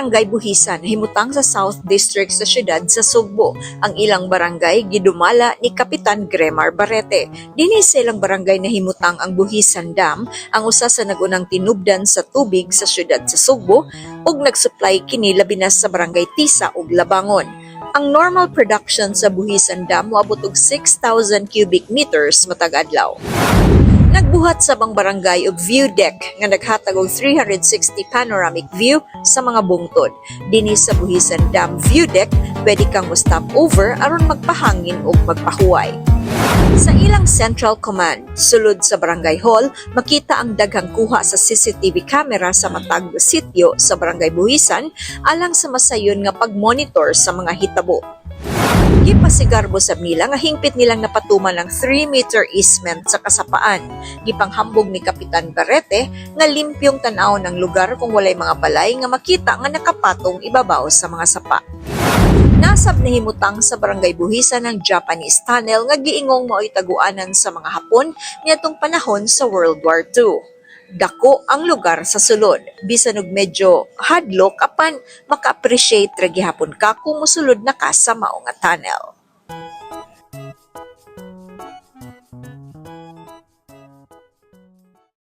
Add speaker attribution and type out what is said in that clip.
Speaker 1: barangay Buhisan himutang sa South District sa siyudad sa Sugbo. Ang ilang barangay gidumala ni Kapitan Gremar Barrete. Dinhi sa ilang barangay na himutang ang Buhisan Dam, ang usa sa nagunang tinubdan sa tubig sa siyudad sa Sugbo ug nagsupply kini labi na sa barangay Tisa ug Labangon. Ang normal production sa Buhisan Dam moabot og 6,000 cubic meters matag adlaw. Nagbuhat sa bang barangay og view deck nga naghatag og 360 panoramic view sa mga bungtod. Dinhi sa Buhisan Dam view deck, pwede kang mo-stop over aron magpahangin ug magpahuway. Sa ilang Central Command, sulod sa Barangay Hall, makita ang daghang kuha sa CCTV camera sa matag sityo sa Barangay Buhisan alang sa masayon nga pag-monitor sa mga hitabo. Gipasigarbo sa mila nga hingpit nilang napatuman ng 3-meter easement sa kasapaan. Gipanghambog ni Kapitan Barrete nga limpyong tanaw ng lugar kung walay mga balay nga makita nga nakapatong ibabaw sa mga sapa. Nasab na himutang sa Barangay Buhisan ng Japanese Tunnel nga giingong mao'y taguanan sa mga Hapon niadtong panahon sa World War II. Dako ang lugar sa sulod, bisan og medyo hadlok apan maka-appreciate ra gihapon ka kung mosulod na ka sa mao nga tunnel.